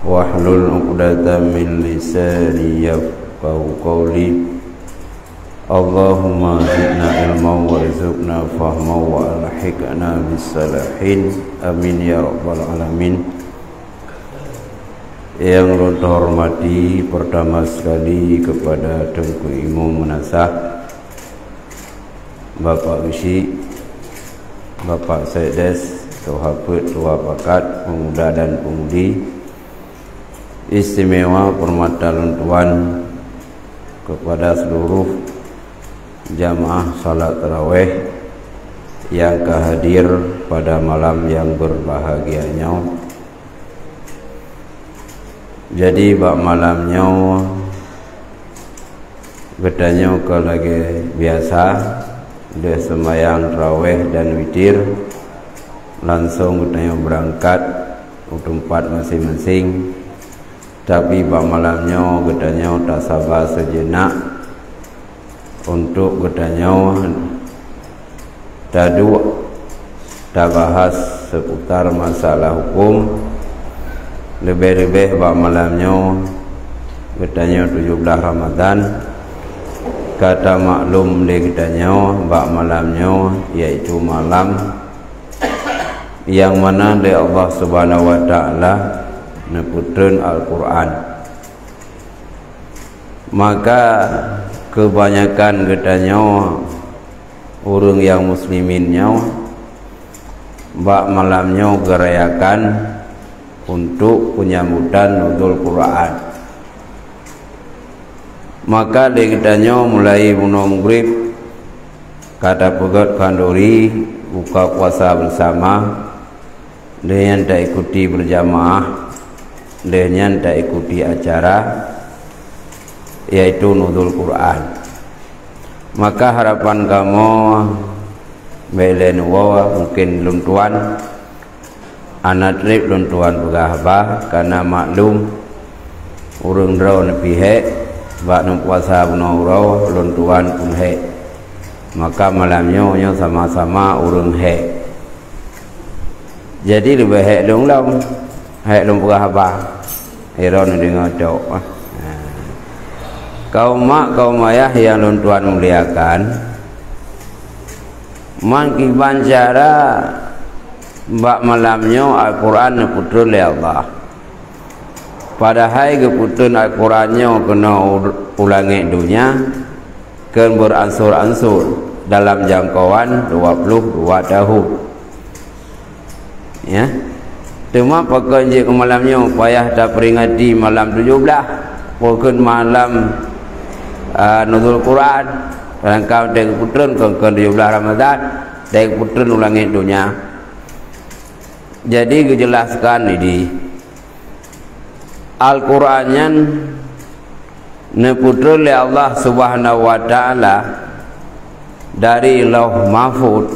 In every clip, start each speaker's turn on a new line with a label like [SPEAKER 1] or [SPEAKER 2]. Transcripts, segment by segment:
[SPEAKER 1] wahlul 'uqdatam min lisani yafqahu qawli. Allahumma zidna ilman warzuqna fahman wa alhiqna bis-salihin. Amin ya rabbal alamin. Yang terhormati pertama sekali kepada Tengku Imam Munasah, Bapak Usi, Bapak Saides, Sahabat Tua Pakat, pemuda dan pemudi istimewa Permata Luntuan, kepada seluruh jamaah salat tarawih yang kehadir pada malam yang berbahagianya. Jadi bak malamnya bedanya ke lagi biasa, udah sembahyang tarawih dan witir, langsung bedanya berangkat ke tempat masing-masing. Tapi bak malamnya bedanya tak sabar sejenak untuk bedanya tadu tak bahas seputar masalah hukum. Lebih-lebih bak malamnya katanya 17 Ramadan, kata maklum dia katanya bak malamnya yaitu malam yang mana dia Allah Subhanahu wa taala neputreun Al-Qur'an. Maka kebanyakan katanya orang yang musliminnya bak malamnya gerayakan untuk penyambutan nuzul Quran. Maka dikitanya mulai maghrib kata pegat kanduri buka puasa bersama, dengan tak ikuti berjamaah, dengan tak ikuti acara yaitu nuzul Quran. Maka harapan kamu belen wawa mungkin luntuan anak trip luntuan begah karena maklum urang draw nepi he bak nu puasa bunuh urau luntuan pun he, maka malamnya sama-sama urang he. Jadi lebih he long he long begah iron dengan cok. Kaum mak kaum ayah yang luntuan muliakan, mangkiban cara bak malamnya Al-Quran neputreun oleh Allah. Padahal keputreun Al-Qurannya kena ulangi dunia, kan beransur-ansur dalam jangkauan 22 tahun. Ya, cuma pakai ke malamnya payah tak peringati malam 17, pokok malam nuzul Quran. Rangkau dengan putreun ke 17 Ramadan, dengan putreun ulangi dunia. Jadi dijelaskan ini Al-Qur'annya neputreun oleh Allah Subhanahu wa taala dari Lauh Mahfuz,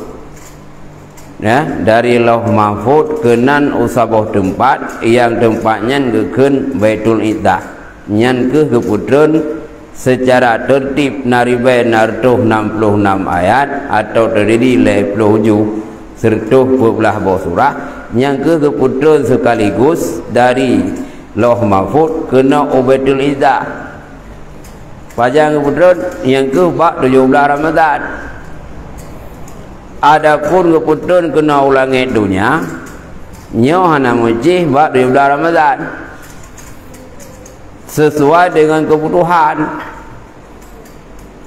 [SPEAKER 1] ya, dari Lauh Mahfuz kenan usabah tempat yang tempatnya gekeun Baitul Iddah, nyan ke keputreun secara tertib naribai nartuh 66 ayat atau terdiri 57 serta 12 surah yang keputreun sekaligus dari Lauh Mahfuz kena Baitul Iddah. Pajang keputreun yang ke bak 17 Ramadan. Adapun keputreun kena ulangi dunia nyo hana mujih bak 17 Ramadan. Sesuai dengan kebutuhan.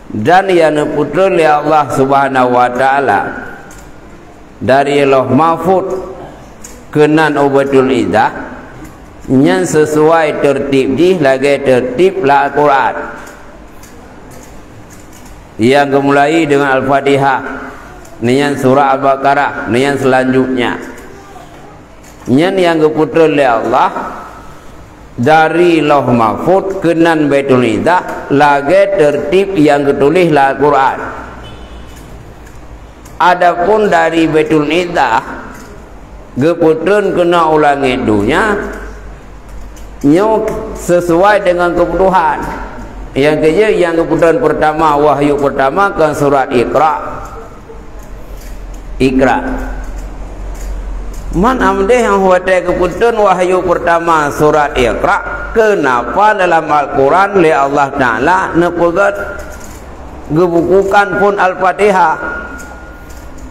[SPEAKER 1] Dan yang neputreun oleh Allah Subhanahu wa taala dari Lauh Mahfuz kenan Baitul Iddah nyan sesuai tertib di lagi tertib la Al-Quran yang dimulai dengan Al-Fatihah, nyan surah Al-Baqarah, nyan selanjutnya nyan yang keputreun oleh Allah dari Lauh Mahfuz kenan Baitul Iddah lagi tertib yang ketulis la Al-Quran. Adapun dari Baitul Iddah keputreun kena ulangi dunia nyo sesuai dengan kebutuhan. Yang kedua yang keputreun pertama wahyu pertama kan surat Iqra. Man amdeh yang huatai keputun wahyu pertama surat Iqra. Kenapa dalam Al-Quran oleh Allah Ta'ala nepegat gebukukan pun Al-Fatihah?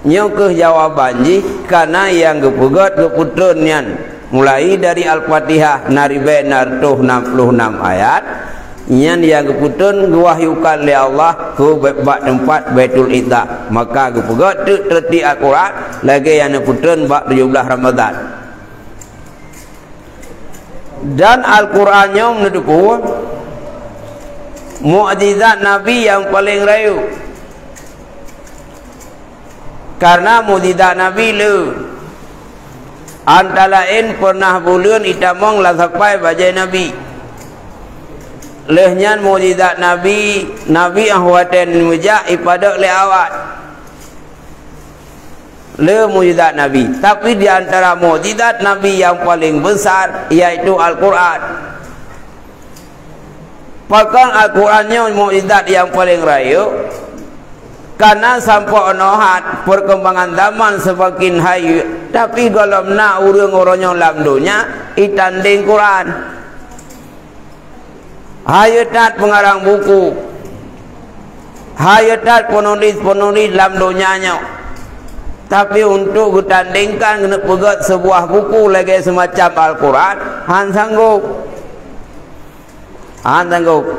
[SPEAKER 1] Nyokeh jawaban ji karena yang gepegat keputun yang mulai dari Al-Fatihah naribe nartuh 66 ayat nyan yang geputun gewahyukan oleh Allah ke bak tempat Baitul Izzah, maka gepegat terti Al-Quran lagi yang geputun bak 17 Ramadan. Dan Al-Qurannya menurutku mukjizat Nabi yang paling rayu, karena mukjizat Nabi lu antara lain pernah bulan itamong lah sampai bajai Nabi. Lehnya mukjizat Nabi, Nabi ahwaten mujak ibadah le awat. Le mukjizat Nabi, tapi di antara mukjizat Nabi yang paling besar yaitu Al-Quran. Bahkan Al-Qurannya mukjizat yang paling rayu, karena sampai onohat perkembangan zaman semakin hayu, tapi kalau nak urang-orangnya dalam dunia itanding Quran. Hayatat pengarang buku, hayatat penulis-penulis dalam dunianya, tapi untuk ditandingkan kena pegat sebuah buku lagi semacam Al-Quran, han sanggup.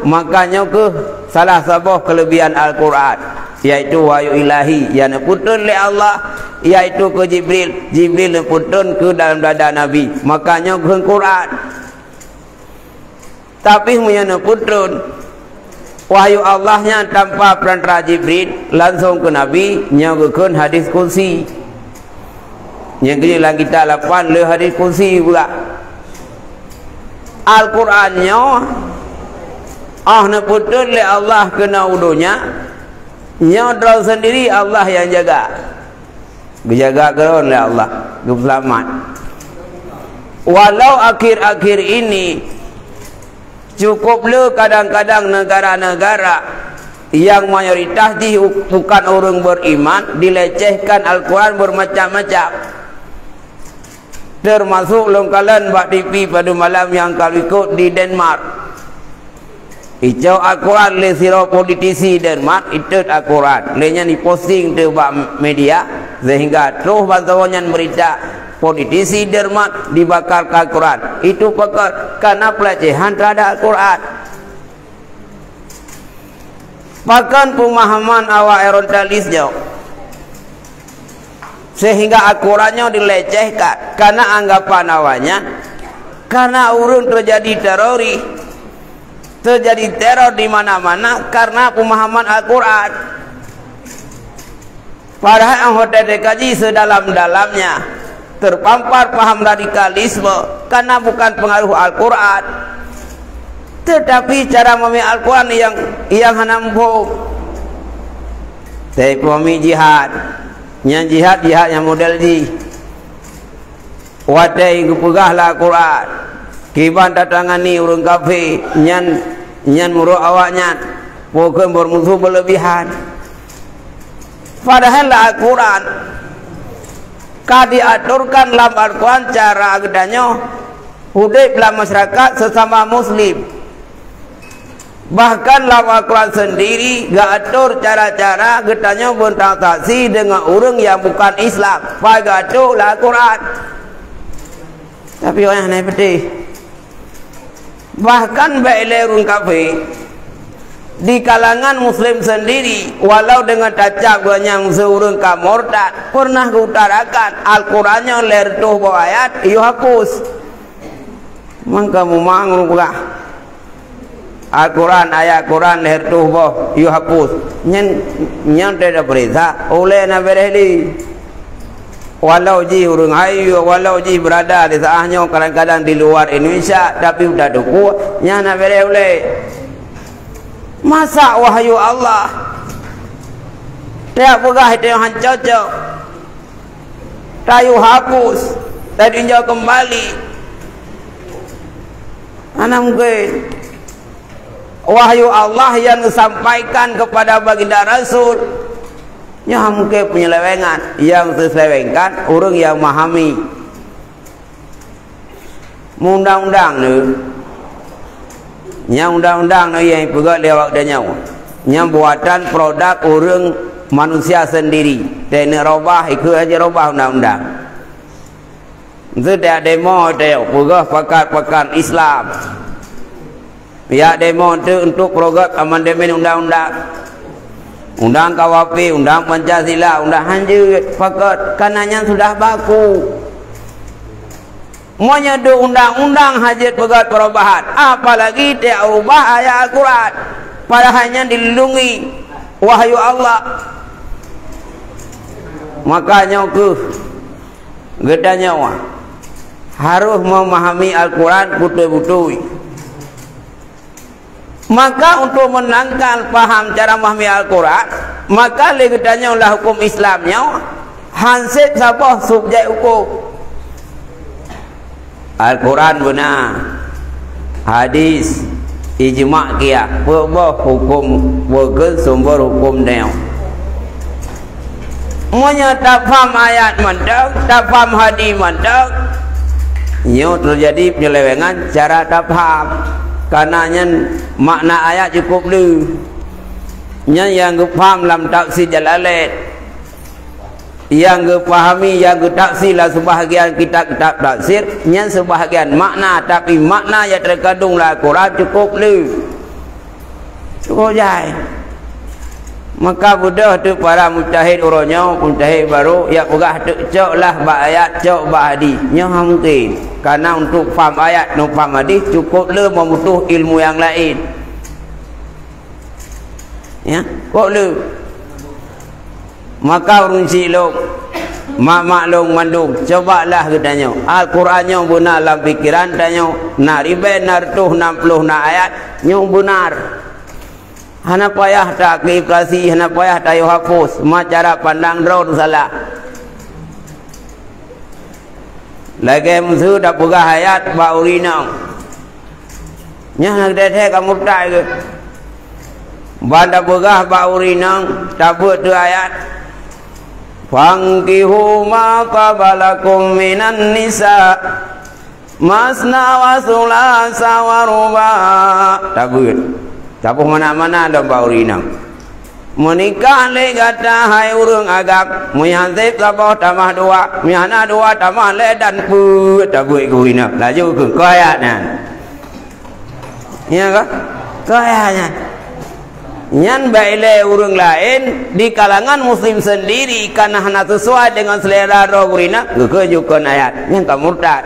[SPEAKER 1] Makanya ke salah satu kelebihan Al-Quran yaitu wahyu ilahi yang putun oleh Allah, yaitu ke Jibril. Jibril putun ke dalam dada Nabi, makanya ke Quran. Tapi menyana putun wahyu Allahnya tanpa perantara Jibril langsung ke Nabi, nyagukan hadis kursi. Yang kini lah kita lapan le hadis kursi pula. Al-Qurannya nak putun le Allah kena udunya, nyodrol sendiri Allah yang jaga. Dijaga keron le Allah, selamat. Walau akhir-akhir ini cukup le kadang-kadang negara-negara yang mayoritas bukan orang beriman dilecehkan Al-Quran bermacam-macam, termasuk longkalan bak TV pada malam yang kali ikut di Denmark. Icau Al-Quran le siro politisi Denmark itu Al-Quran lenya ni posting tu bak media sehingga terus bantuannya berita politisi Denmark dibakar Al-Quran. Itu pakar karena pelecehan terhadap Al-Quran. Bahkan pemahaman awak orientalisnya sehingga Al-Qurannya dilecehkan karena anggapan awalnya, karena urun terjadi teroris, terjadi teror di mana-mana karena pemahaman Al-Quran. Padahal yang hotel dikaji sedalam-dalamnya terpampar paham radikalisme karena bukan pengaruh Al-Quran, tetapi cara memahami Al-Quran yang hanampu. Tapi pemahami jihad, yang jihad yang model ji wadai gupegahlah Al-Quran, kiban datangani urang kafir nyan muruh awaknya bukan bermusuh berlebihan. Padahal Al-Quran diaturkan dalam Al-Quran cara agdanya hidup dalam masyarakat sesama muslim. Bahkan dalam Al-Quran sendiri gak atur cara-cara gedanya bertransaksi dengan orang yang bukan Islam. Gak atur lah Al-Quran. Tapi orang yang naik pedih, bahkan baik orang kafir di kalangan muslim sendiri, walau dengan tacap yang seorang kamordat, pernah diutarakan Al-Qurannya ler tuh bawa ayat iyo hapus. Maka memang pula Al-Quran ayat Quran ler tuh bawa iyo hapus nyan tidak berita oleh Nabi Rahli. Walau ji urang ayu, walau ji berada di saahnya kadang-kadang di luar Indonesia, tapi sudah duku nyana boleh. Masa wahyu Allah tiap pegah itu yang cocok tayu hapus dan tinjau kembali. Anak mungkin wahyu Allah yang disampaikan kepada baginda Rasul, ya mungkin penyelewengan yang diselewengkan orang yang memahami undang-undang ni yang undang-undang ni yang pegat lewat dia nyawa yang buatan produk orang manusia sendiri dan robah ikut aja robah undang-undang itu dia demo dia pegat pakar Islam ya demo itu untuk program amandemen undang-undang undang KWP, undang Pancasila, undang hanjut pakar kananya sudah baku menyedu undang-undang hajat pegat perubahan apalagi dia ubah ayat Al-Quran padahalnya dilindungi wahyu Allah makanya gedanya harus memahami Al-Quran betul-betul. Maka untuk menangkan paham cara memahami Al-Quran maka gedanya oleh hukum Islamnya hansip sabah subjek hukum Al-Quran benar hadis ijma' kia berubah hukum bergen sumber hukum dia Monya tak faham ayat mandang, tak faham hadis mandang, nyo terjadi penyelewengan cara tak faham. Karenanya makna ayat cukup lu. Nya yang faham dalam tafsir Jalalain, yang pahami yang tafsir lah sebahagian kitab-kitab tafsir, nya sebahagian makna, tapi makna yang terkandung dalam Quran cukup lu. Cukup jai. Maka budak tu para mujtahid urangnya mujtahid baru ya pegah tu cok lah ba ayat cok ba hadis nya mungkin karena untuk faham ayat no faham hadis cukup le membutuh ilmu yang lain ya kok le maka urung silong maklum mandung cobalah katanya Al-Qurannya benar dalam fikiran tanya nak ribe nartuh 60 na ayat nya benar. Hana payah tak keikhlasi, hana payah tak hapus. Cara pandang drone salah. Lagi musuh dah pegah ayat baurina. Nya nak detek kamu tak ke? Banda pegah baurina tak buat tu ayat. Fankihu ma qabalakum minan nisa masna wa sulasa wa ruba. Tak buat. Tapuh mana-mana lomba urina. Menikah le kata hai urang agak, muyansip sabah tambah dua, muyana dua tambah le dan pu tabuh urina. Laju ke koyatnya. Ya ke? Koyatnya. Nyan baile urang lain di kalangan muslim sendiri karena hana sesuai dengan selera roh urina, kejukan ayat. Nyan ka murtad.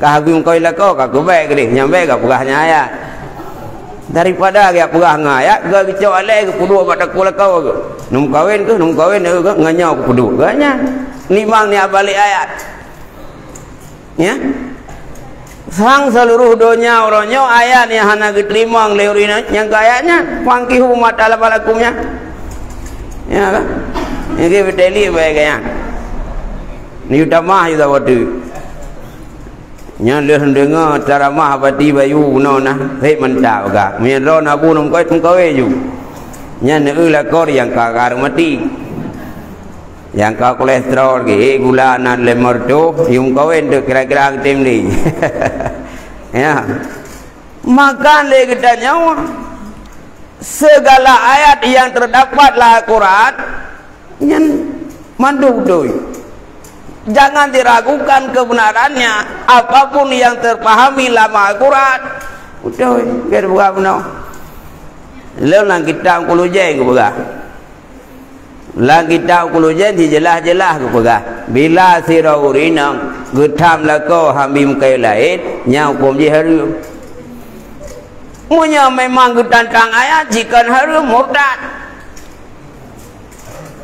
[SPEAKER 1] Ka hagum koi lako ka kubek gede, nyambe ka pegahnya ayat. Daripada dia perah ngayat ga bicau alai ke kudu bat takul kau ke num kawin ke nganya ke kudu ganya limang ni balik ayat ya sang seluruh dunia orangnya ayat yang hana diterima leurina yang ayatnya fangkihu mata balakumnya ya kan ini beteli baik ya ni utamah juga waktu nya leh dengar cara mah bati bayu no nah he mentau ga men ron abu nom koi tum kowe ju nya ne la kor yang kakar mati yang ka kolesterol ge gula nan le merdo yung kowe de kira-kira tim ni ya maka le kita nyawa segala ayat yang terdapat dalam Al-Quran nya manduk doi. Jangan diragukan kebenarannya apapun yang terpahami lama Al-Quran. Udah, biar buka benar. Lalu lang kita ungkulu jeng ke buka. Lang kita ungkulu jeng jelas-jelas ke buka. Bila sirah urinang getam lako hamim kai lain nyau hukum jiharu. Munya memang getantang ayat jika haru murtad.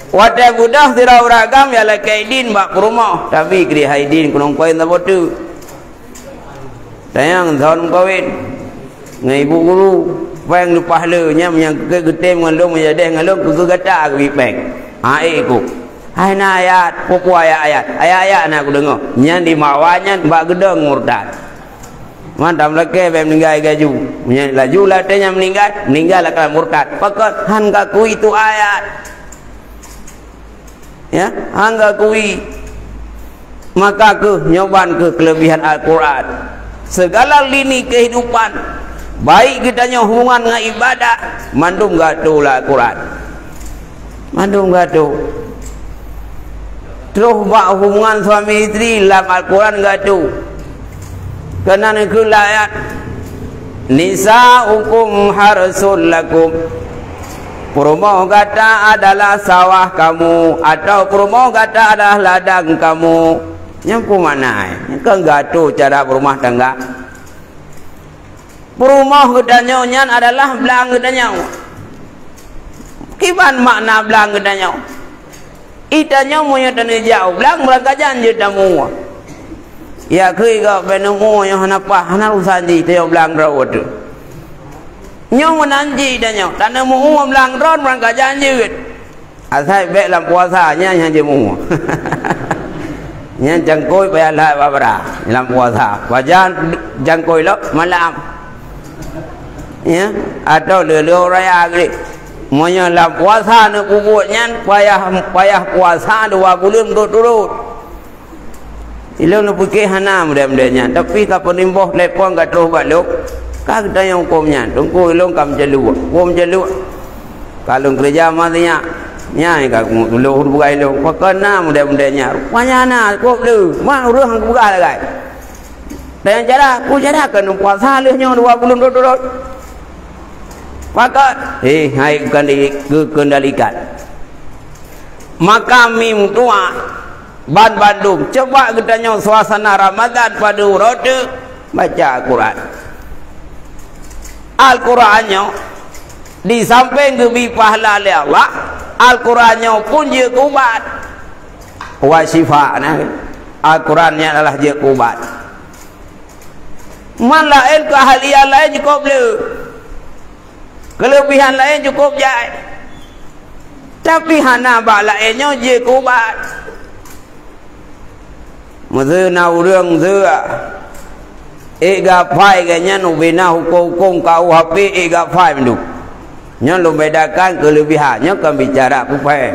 [SPEAKER 1] Wadah budah sirah uragam ya lah kaidin bak rumah tapi kiri haidin kunong koin tak botu sayang tahun kawin ngai ibu guru pang lupa leunya yang kegetem ngalung menjadi ngalung ku gata ku bipek ai ku hai na ayat popo ayat na aku dengar nyan di mawanya bak gedeng murtad mantap leke be meninggal gaju nyan laju lah tanya meninggal lah kalau murtad pakat han ka ku itu ayat ya angga kui maka ke nyoban ke kelebihan Al-Quran segala lini kehidupan, baik kitanya hubungan dengan ibadah, mandum gaduh lah Quran. Mandum gaduh. Terus buat hubungan suami isteri dalam Al-Quran gaduh. Kerana itu ayat nisa'ukum harsul lakum. Perumahan kata adalah sawah kamu, atau perumahan kata adalah ladang kamu. Yang pun mana? Yang kan gaduh cara berumah tangga. Perumahan kedanya adalah belang kedanya. Kiban makna belang kedanya? Itanya moyo tanah jauh, belang berangkajan je tamu. Ya kui ka penemu yang hanapa hanar usanji teo belang rawat tu. Nyo menanji danyo, tanah mu belang ron berangkajan je. Asai bek dalam puasanya yang je mu. Nya jangkoi payah lah babara dalam puasa. Wajan jangkoi lo malam. Ya, atau leleo raya gede. Monya dalam puasa ni kubutnya payah puasa 2 bulan turut-turut. Ilau nak fikir hana mudah-mudahnya. Tapi kalau penimbuh lepon kat terus balik, kak kita yang hukumnya. Tunggu ilau kam jalu, hukum jalu. Kalau kerja matinya, nyai kak ilau buka ilau. Pakana mudah-mudahnya. Rupanya na, kau lu, mana orang buka lagi. Dan cara, aku cara kan puasa lehnya 2 bulan turut-turut. Maka hai kendalikan. Maka mim tua Ban Bandung, coba katanya suasana Ramadan pada urut baca Al-Quran. Al-Qurannya di samping lebih pahala oleh Allah, Al-Qurannya pun dia ubat. Wa syifa nah. Al-Qurannya adalah dia ubat. Man lain keahlian lain cukup le. Kelebihan lain cukup jai. Tapi hana bak lainnya je kubat. Masa na urang zua. Ega pai kanya nu bina hukum KUHP ega pai mendu. Nya lu bedakan kelebihannya kan bicara kupai.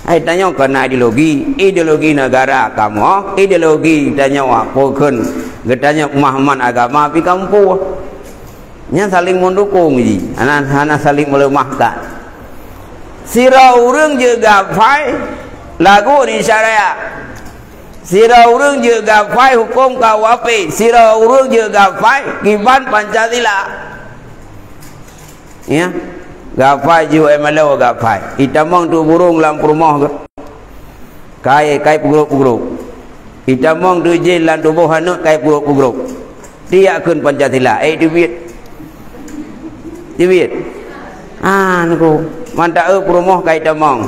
[SPEAKER 1] Ai tanya kena ideologi negara kamu, ideologi tanya apa kan. Getanya pemahaman agama pi kampung. Nya saling mendukung ji, anak saling melemahkan. Sira urang je gapai lagu ni syariat. Sira urang je gapai hukum KUHP, sira urang je gapai kiban Pancasila. Ya. Gapai je MLO gapai. Itamang tu burung dalam rumah ke. Kai pugruk-pugruk. Itamang tu je dalam tubuh anak kai pugruk-pugruk. Dia akan Pancasila. Dibit. Niku mantap rumah kai tamang.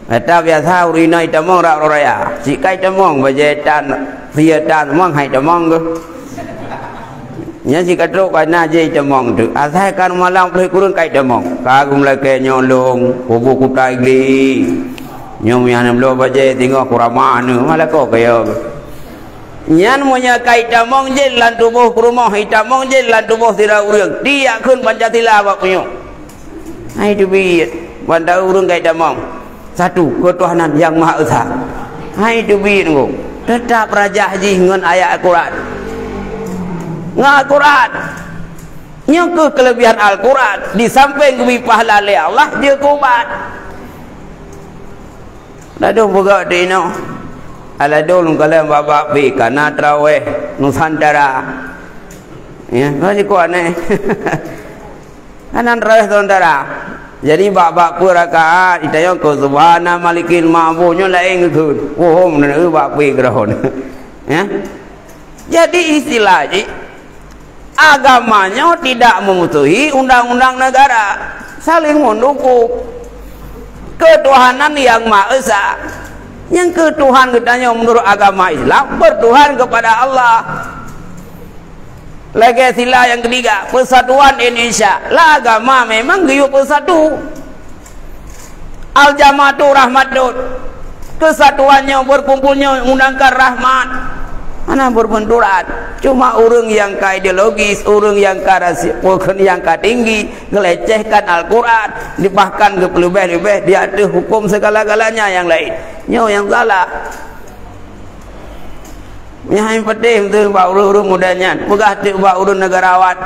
[SPEAKER 1] Kata biasa urina tamang rak raya. Si kai tamang bajetan, siatan mang hai tamang ke. Nya si katrok kana je tamang tu. Asai kan malam boleh kurang kai tamang. Kagum lake nyolong, kubu kutai gli. Nyom yang belum baje tengok kuramane malah kau kaya. Nyan monya kai tamong je lan tubuh rumah hitamong je lan tubuh sira urang dia kun Pancasila bak punyo. Ai tu bi banda urang kai tamong. Satu ketuhanan yang Maha Esa. Hai tu bi ngo. Tetap raja haji ngan ayat Al-Quran. Ngan Al-Quran. Nya ke kelebihan Al-Quran di samping kubi pahala le Allah dia kubat. Dadu boga dino. Aladul kalau babak bi kana traweh Nusantara. Ya, ni ko aneh. Kanan traweh Nusantara. Jadi babak rakaat itayo ko subhana malikil ma'bunya lain keun. Oh, meneu bak bi grahon. Ya. Jadi istilahnya agamanya tidak memusuhi undang-undang negara, saling mendukung ketuhanan yang Maha Esa. Yang ketuhan katanya menurut agama Islam bertuhan kepada Allah. Lagi sila yang ketiga, persatuan Indonesia. Lah agama memang guyup bersatu. Al-Jamaatu Rahmatun. Kesatuannya berkumpulnya undangkan rahmat. Mana berbenturan. Cuma orang yang ke ideologis, orang yang ke yang ke tinggi, ngelecehkan Al-Quran, bahkan ke lebih-lebih dia ada hukum segala-galanya yang lain. Nyo yang salah. Yang penting tu buat urus modalnya. Pegah tu buat urus negarawan.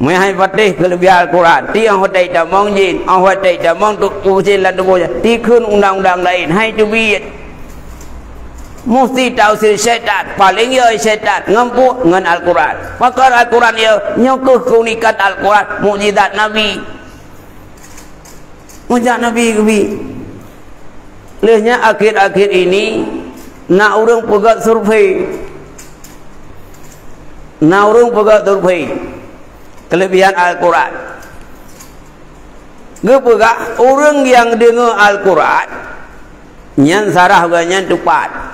[SPEAKER 1] Yang penting kelebihan Al-Quran. Ti yang hotai damang jin, ang hotai damang tu usin lan tu boja. Ti kun undang-undang lain. Hai tu biat. Mesti tahu si syaitan. Paling ya syaitan ngempuk dengan Al-Quran. Maka Al-Quran ya nyokuh keunikan Al-Quran, mukjizat Nabi. Mukjizat Nabi kebi. Lehnya akhir-akhir ini nak urang pegat survei. Nak urang pegat survei. Kelebihan Al-Quran. Gepegak orang yang dengar Al-Quran nyan sarah ganyan tepat.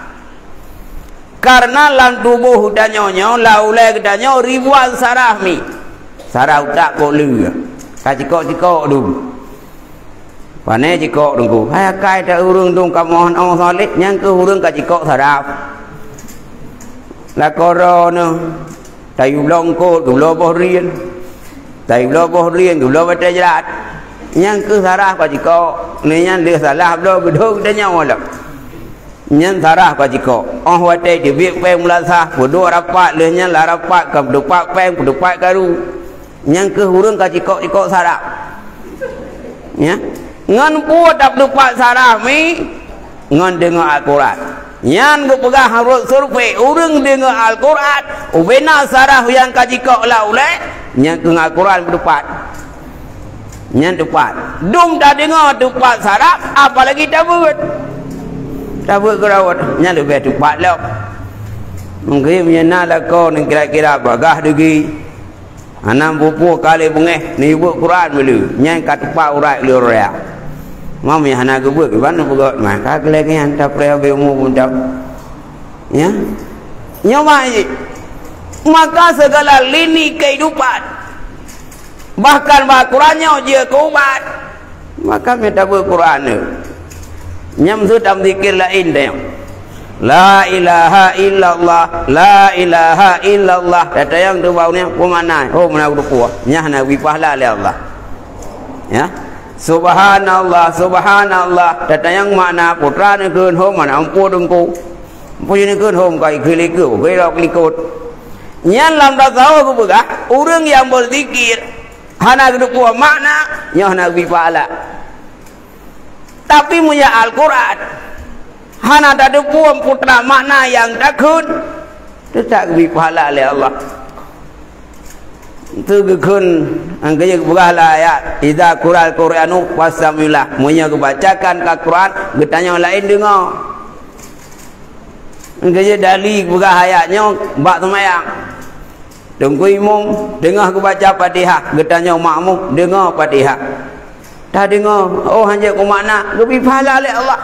[SPEAKER 1] Karena dalam tubuh danyonya laulai danyo ribuan sarah mi. Sarah tak kok lu. Kacikok-cikok dulu. Pane cikok dulu. Hai kai ta urang dong kamohon Allah salih nyang ke urang kacikok sarah. La corona. Tayu longko gulo boh rian. Tayu boh rian gulo baca jerat. Nyang ke sarah kacikok. Ni nyang dia salah blo gedung danyo lah. Nyan sarah ka jiko oh wate di biak peng mulasah bodo rapat lehnya la rapat kam dupak peng dupak karu nyang ke hurung ka jiko sarah ya ngan pu dap dupak sarah mi ngan dengar Al-Quran nyan go pegah harus survei urang dengar Al-Quran ubena sarah yang ka jiko laule nyan ke Al-Quran berdupat nyan dupat dum dah dengar dupat sarah apalagi tak buat tak buat kerawat nya lebih tepat lah mungkin menyana lah kau ni kira-kira bagah dugi anam pupu kali bengeh ni buat Quran dulu nya kat tepat urat luria mau mi hana ke buat ban buat maka kelek yang tak prea be mu pun tak ya nyawa maka segala lini kehidupan bahkan Qurannya dia kuat maka minta buat Quran ni nyam tu dalam zikir lain dah. La ilaha illallah, la ilaha illallah. Kata yang tu bau ni apa makna? Oh mana aku puas. Nyah nak pahala oleh Allah. Ya. Subhanallah, subhanallah. Kata yang makna putra ni keun hom mana ampu dengku. Ampu ni keun hom kai keliku, kai rok likut. Nyah lam dah tahu aku begah. Orang yang berzikir hana aku puas makna nyah nak pahala. Tapi punya Al-Quran hana ada puan putra makna yang takun tak beri pahala oleh Allah itu kekun angkanya berahlah ayat idza qural qur'anu fasamilah punya kebacakan ke Quran getanya lain dengar angkanya dali berah ayatnya bak semayang tunggu imam dengar kebaca Fatihah getanya makmum dengar Fatihah tak dengar oh hanya ku makna lebih pahala oleh Allah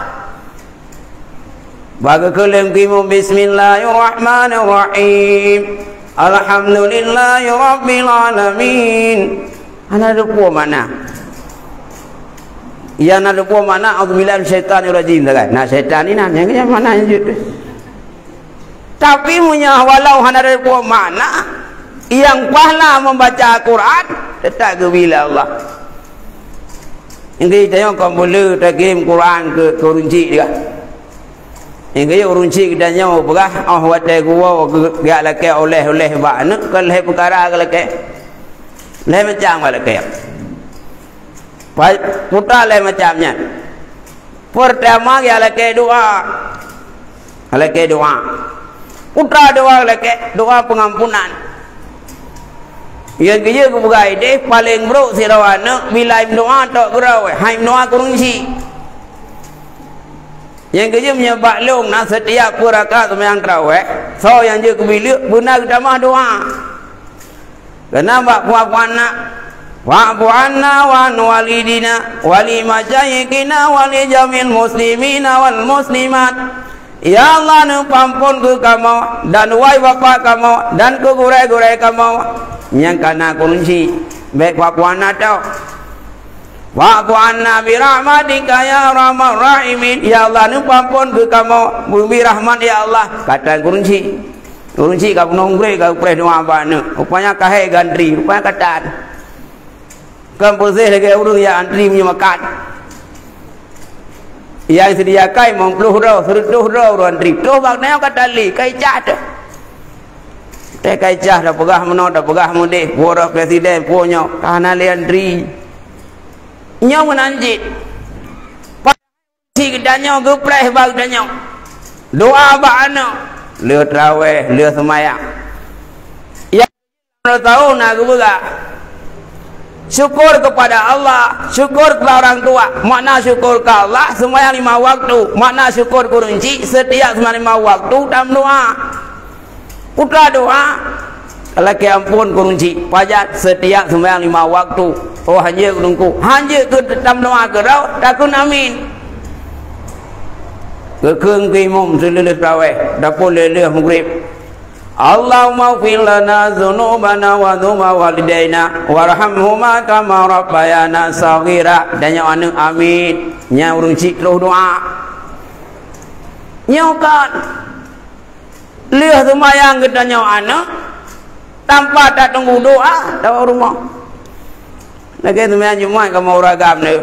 [SPEAKER 1] bagi kelim kimu bismillahirrahmanirrahim alhamdulillahi rabbil alamin ana ada puan mana yang ada puan mana auzubillahi minasyaitanir rajim kan nah syaitan ni yang mana tapi punya walau hana ada puan mana yang pahala membaca Al-Quran tetap gebila Allah. Ini saya kau boleh takim Quran ke runci dia. Ini runci kita nyawa berah. Oh watai gua gak laki oleh bak nak kalau perkara kalau laki. Leh macam laki. Putra leh macamnya. Pertama gak laki doa. Laki doa. Putra doa laki doa pengampunan. Yang kerja ke berai deh paling buruk si rawana bila doa tak gerai hai doa kurungsi yang kerja menyebab long nak setiap rakaat sembahyang tarawih so yang je kebilik benar tamah doa kenapa puak-puana wa'fu'anna wa walidina wali masyayikina wali jamil muslimina wal muslimat ya Allah nu pampun ke kamu dan wai bapa kamu dan ke gurai-gurai kamu yang kana kunci baik wa'fu'anna tau wa'fu'anna bi rahmatika ya arhamar rahimin ya Allah nu pampun ke kamu bumi rahmat ya Allah kata kunci kamu nongre kau pray doa bana rupanya kahai gandri rupanya katan kampus lagi urang ya antri punya makan yang sedia kai mempluh roh serutuh roh ruan tri tu bak neo katali kai cah tu te kai cah dah pegah meno dah pegah mudih puara presiden punya kana lian tri nyo menanjit si kedanyo gepreh bag danyo doa bak ana le tarawih le semayang yang tahu nak buka syukur kepada Allah, syukur kepada orang tua. Makna syukur ke Allah sembahyang 5 waktu. Makna syukur kunci setiap sembahyang 5 waktu dalam doa. Putra doa kalau ke ampun kunci pajak setiap sembahyang 5 waktu. Oh hanya kunungku, hanya ke dalam doa ke rau takun amin. Ke keung kimum selele tarawih, dapur lele maghrib. Allahumma ighfir lana dzunubana wa dzunuba walidaina warhamhuma kama rabbayana shaghira. Dan yang anu amin nya urang cik terus doa nyokan leh sembahyang kita nyo anu tanpa tak tunggu doa dalam rumah lagi sembahyang Jumaat kamu ragam ni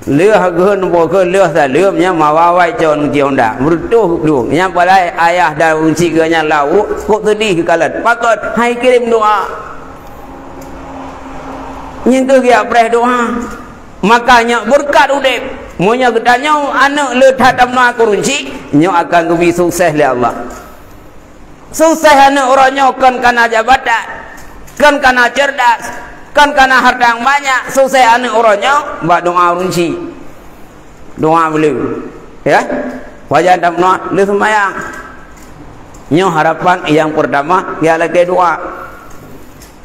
[SPEAKER 1] leh hageun bo ke leh sa leh nya mawawai con kiong dah merutuh dulu nya balai ayah dah unci ke nya lau kok sedih kalan pakot hai kirim doa nyentuh dia preh doa makanya berkat udip monya gedanya anak le tatam na kurunci nyo akan kubi sukses le Allah sukses anak orangnya kan kana jabatan kan kana cerdas kan karena harta yang banyak sukses anak orangnya buat doa runci doa beliau ya wajah damna le sembahyang nyo harapan yang pertama ialah doa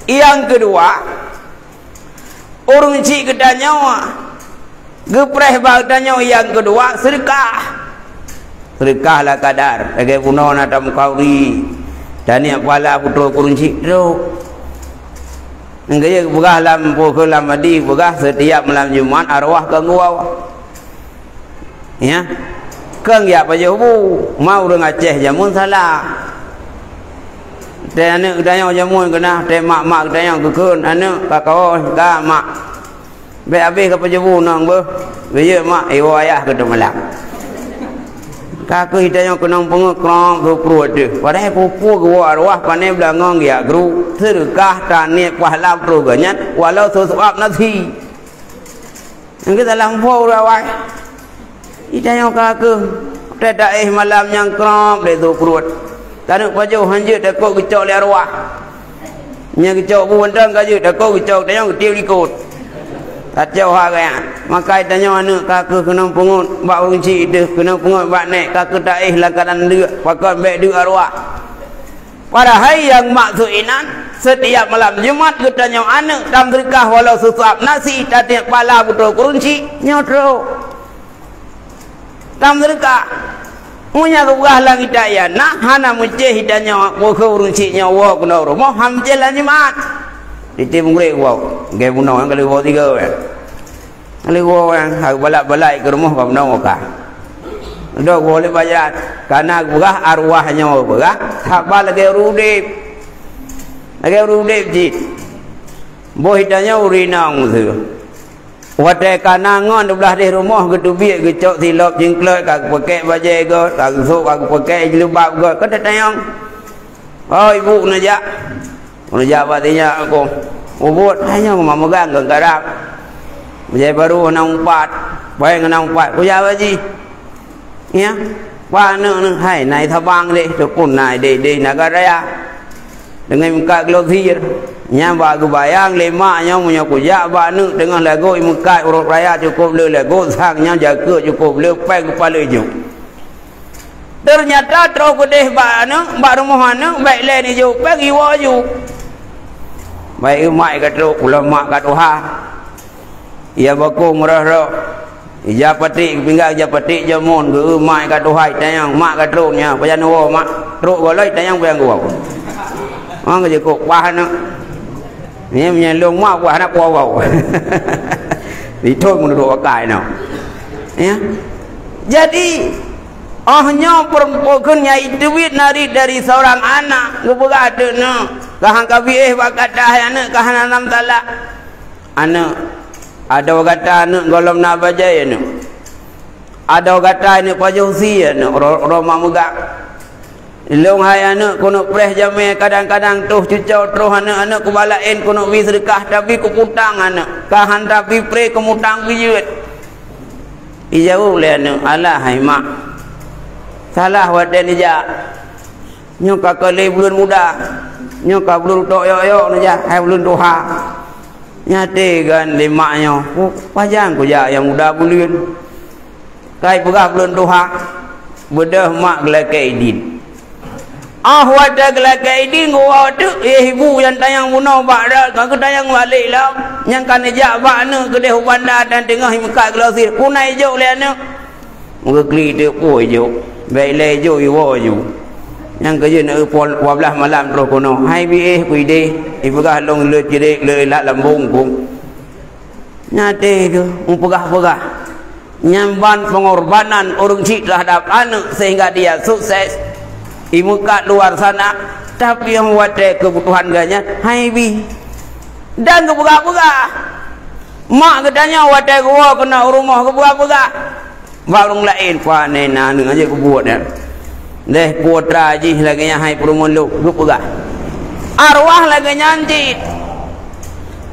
[SPEAKER 1] yang kedua urunci kedanya gepreh bagdanya yang kedua sedekah sedekahlah kadar lagi puno na tam kauri dan yang pala putra kurunci tu Nggak begah lam pukul lam madi begah setiap malam Jumat arwah ke gua ya keng ya pa bu mau dengan Aceh jamun salah te ane udanya jamun kena te mak udanya kekun ane kakao ka mak be habis ke pajebu nang be ye mak iwo ayah ke malam kaku hidayah kenang pengekrong berpruat deh padahal pupu gua arwah pane belangong ya gru sedekah tani pahala progranya walau sesuap nasi yang kita lampau rawai hidayah kaku tidak malam yang krong deh tu pruat karena pajau hanjut takut kecok le arwah nya kecok bu wandang kaju takut kecok tayang ketiup ikut tak jauh harga maka tanya mana kakak kena pungut bak runci dia kena pungut bak naik kakak tak lakaran dia pakai beg dia arwah pada hari yang maksudinan setiap malam Jumat kita tanya anak dalam sedekah walau sesuap nasi tatiak pala putra kurunci nyotro dalam sedekah punya rugah lang hidayah nak hana muceh hidayah wakau runci nyawa kena rumah hamjelan Jumat di tim gue wow gue puno yang kali wow 3 kali wow yang harus balak ke rumah kau puno kah dah boleh bayar karena gua arwahnya mau berah sabar lagi rudip jit bohidanya urinang tu wadai kanangan belah di rumah ketubik kecok silap jingklot kak pakai baju ke kak sok kak pakai jilbab ke kata tayang oh ibu najak jabatinya aku ubud hanya mau megang ke garap menjadi baru 64 baik 64 ku jawab ji ya wah ne hai nai thabang deh tu pun nai deh negara ya dengan muka glosir nya ba ku bayang lema nya punya ku ja ba ne dengan lagu muka urut raya cukup le lagu sangnya jaga cukup le pai kepala ju ternyata terus ku deh ba ne ba rumah ne baik le ni ju pai iwa ju baik mai kata ulama kata ha ia baku murah ija patik pinggang ija patik jamun ke mai kata hai tayang mak kata nya pajan wo mak truk goloi tayang bayang gua ang je kok pah nak ni menyelong mak gua nak wow ditong duduk pakai no ya jadi ohnya perempuannya itu duit nari dari seorang anak ngeberada no kahang kabi bakat dah anak kahang enam talak anak ada kata anak golom nak baca ya no ada kata ni pajusi ni roma megak long hai anak kono preh jamai kadang-kadang tuh cucau terus anak-anak kubalain kono wi sedekah tapi ku putang anak kahan tapi pre kemutang bijut ijau le anak alah hai mak salah waden ija nyoka kali bulan muda nyoka belum tok yok naja hai belum doha nyate kan limaknya pajang ku ja yang muda bulan kai pegah belum doha bedah mak gelakai idin wada gelakai idin gua tu ibu yang tayang bunuh bak dah kau tayang balik lah yang kan ejak bak ne kedai bandar dan tengah Mekah Glasir punai jauh le ne muka kli tu oi jauh baik le jauh iwo jauh yang kerja nak 12 malam terus kono hai bi ku ide ibegah long le cirik le lak lambung ku nyate tu pegah-pegah nyamban pengorbanan orang cik terhadap anak sehingga dia sukses ibu kat luar sana tapi yang wadah kebutuhan ganya hai bi dan kepegah-pegah mak katanya wadah gua kena rumah kepegah-pegah barung lain panena nang aja kebuat dia deh putra ji lagi nya hai perumun lu kepegah arwah lagi nyanci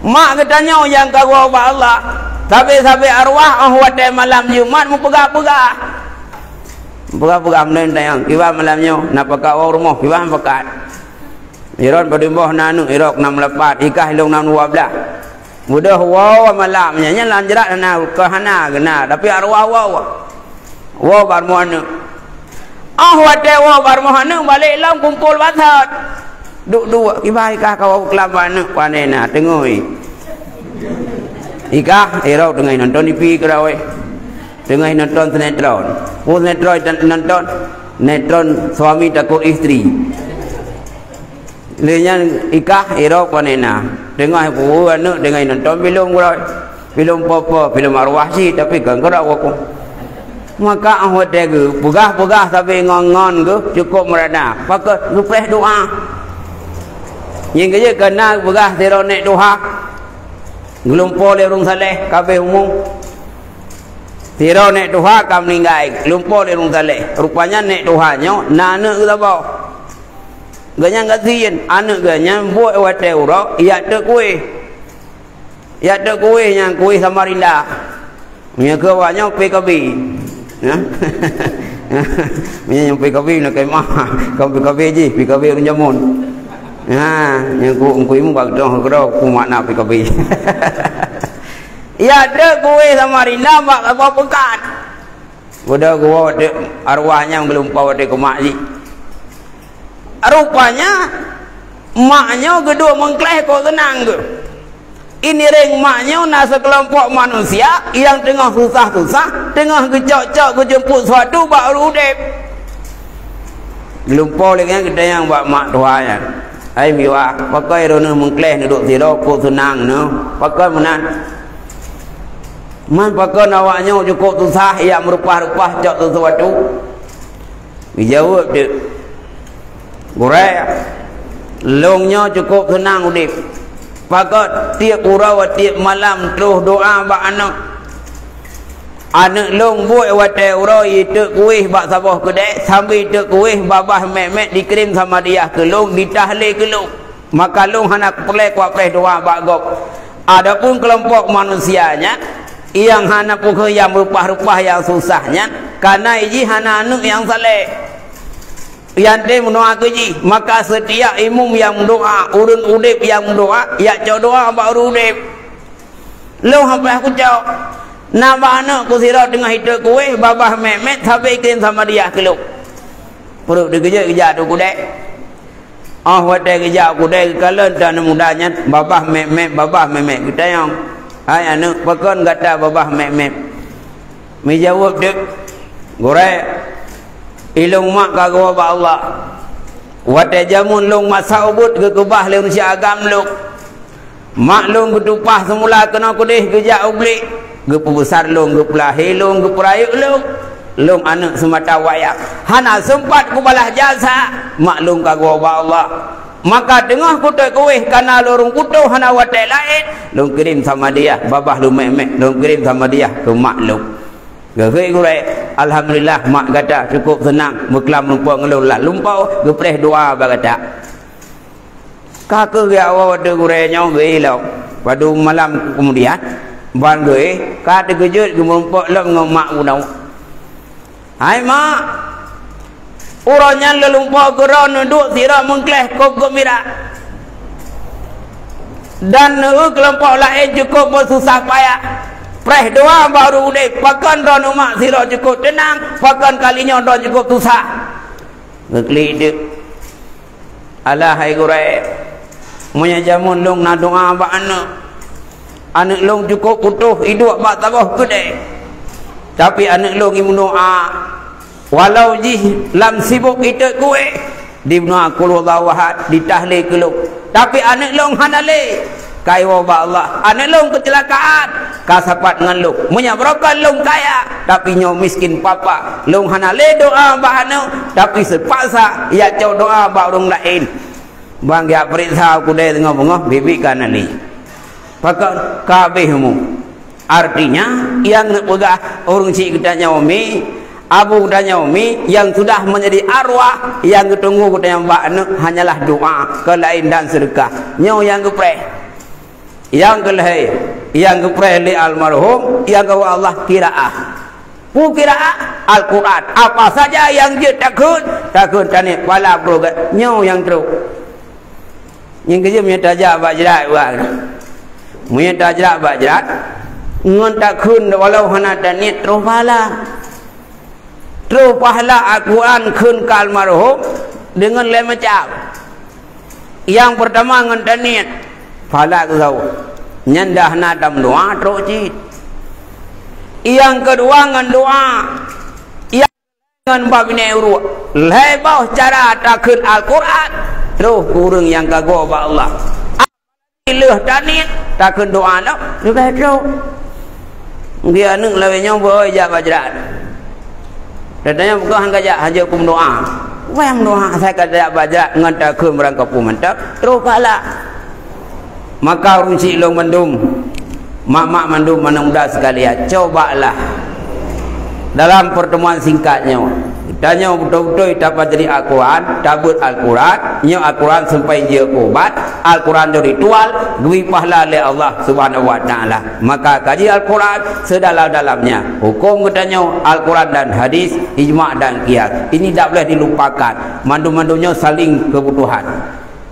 [SPEAKER 1] mak katanya yang kagua Allah tapi sampai arwah wadah malam Jumat mu pegah-pegah pegah-pegah menen tayang kiwa malamnya napa ka rumah kiwa pekat iron badimbah nanu irok 68 ikah long 612 mudah wow malamnya nya lanjerat na kahana gena tapi arwah wow barmohana wadah barmohana balik lang kumpul batat duk dua kiwa ikah kau kelaban panena tengoi Ika, erau tengah nonton TV kerawai, tengah nonton sinetron, nonton sinetron suami takut istri. Lenya Ika, erau panena, tengah anak tengah nonton film kerawai, film apa, film arwah sih tapi kan kerawai aku. Maka awak tega, pegah tapi ngon ke cukup merana, pakai supaya doa. Yang kerja kena pegah teronek doa. Gelumpur le rung saleh kabeh umum tiro nek doha kam ninggai gelumpur le rung saleh rupanya nek dohanya nana ke tabau ganya ngasiin anak ganya buat wate uro ya te kuih yang kuih Samarinda punya kewanya PKB ya punya yang PKB nak kemah kau PKB je PKB orang jamun yang ku imu bak doh ku makna PKB ya de kuih Samarinda bak apa pekat udah gua de arwahnya belum bawa de ke makji rupanya maknya kedua mengkleh kok tenang ke ini ring maknya nak sekelompok manusia yang tengah susah-susah tengah gejok-jok kejemput suatu baru dep gelumpur lagi kita yang buat mak tuanya ai miwa pakai rono mengkleh duduk siro ku senang no pakai menan man pakai awaknya cukup susah yang merupah-rupah cok sesuatu dijawab dek gurai longnya cukup senang udip pakai tiap urau tiap malam terus doa bak anak long buat wate urau itu kuih bak sabah kedai sambil itu kuih babah mek dikirim sama dia ke long ditahlil ke long maka long hanak pelek wapeh doa bak gop adapun kelompok manusianya yang hanak pukul yang rupah-rupah yang susahnya karena iji hana anu yang saleh yang dia mendoa keji maka setiap imum yang mendoa urun udip yang mendoa ya doa bak urudip long sampai aku jauh nama anak ku sirau tengah hidup kuih babah memet sampai kirim sama dia ke lu perut dikejar tu kudek wadah kejar kudek kalau dan mudahnya babah memet kita yang hai anak pakon kata babah memet menjawab dek gorek ilung mak kagwa ba Allah wadah jamun long masa ubud ke kubah leun si agam lu maklum ketupah semula kena kudih kejar ublik gepu besar long gepu lahir long gepu rayuk long anak semata wayak hana sempat ku balah jasa maklum kagwa ba Allah maka tengah kutai kuih karena lorong kutu hana watai lain long kirim sama dia babah lu memek long kirim sama dia ke maklum Gerai gurai, alhamdulillah mak kata cukup senang, berkelam lumpau ngelola lumpau, gepreh doa berkata. Kakak dia awal ada gurai nyau gelau. Pada malam kemudian, ban gue, kata kejut gemumpuk lem ngomak gunau. Hai mak, orangnya lelumpau geron duduk sirah mengkleh kop gembira. Dan kelompok lain cukup bersusah payah. Preh doa baru udah pakan ron umak sirah cukup tenang, pakan kalinya ron cukup susah. Ngeklidik. Alah hai gurai. Munya jamun long na doa ba anak long cukup utuh hidup ba tabah gede. Tapi anak long imu doa walau jih lam sibuk itu kue di doa qul huwallahu ahad ditahlil keluk. Tapi anak long hanale kai wa Allah anak long kecelakaan kasapat ngan long munya berokan long kaya tapi nyo miskin papa long hanale doa ba anu tapi sepaksa ya jauh doa ba orang lain bang ya perintah aku deh ngomong bibi kanali pakai kabehmu artinya yang pegah orang cik kita nyaumi Abu dan Yaumi yang sudah menjadi arwah yang ketunggu kita yang mbak hanyalah doa ke lain dan sedekah. Nyo yang kepreh, yang kelihai, yang kepreh li almarhum, yang kau Allah kiraah. Pu kiraah Al-Quran. Apa saja yang dia takut tani pala program. Nyo yang teruk. Yang kerja punya tajak bajrat buat. Punya tajak bajrat. Ngon takun walau hana tani terus pala. Terus pahala Al-Quran kun ke almarhum dengan lain macam. Yang pertama dengan taniat pahala ke kau nyandah nadam doa terus cik. Yang kedua dengan doa yang dengan babine uru lebah cara takun Al-Quran terus kurang yang kagau ba Allah. Ilih taniat takun doa lah juga terus dia neng lawenya boy jak bajrat. Datanya bukan hanya haja kum doa. Wang doa saya kata baca ngata ke merangkap mantap terus pala. Maka runci long mandum. Mak-mak mandum mana muda sekalian. Cobalah dalam pertemuan singkatnya. Tanya betul-betul dapat jadi Al-Quran, tabut Al-Quran, nyo Al-Quran sampai dia obat, Al-Quran jadi ritual, dui pahala oleh Allah Subhanahu wa taala. Maka kaji Al-Quran sedalam-dalamnya. Hukum katanya Al-Quran dan hadis, ijma' dan qiyas. Ini tak boleh dilupakan. Mandum-mandumnya saling kebutuhan.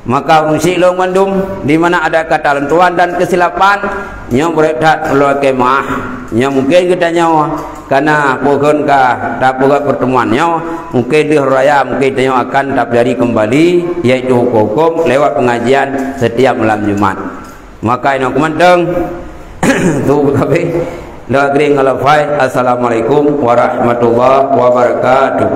[SPEAKER 1] Maka rusik long mandum di mana ada kata lentuan dan kesilapan nyo beredat keluar kemah nyo mungkin kita nyawa karena pohon ka tak buat pertemuannya mungkin di raya mungkin kita akan terjadi kembali yaitu hukum lewat pengajian setiap malam Jumat. Maka ini aku manteng tu kabeh la gring alafai. Assalamualaikum warahmatullahi wabarakatuh.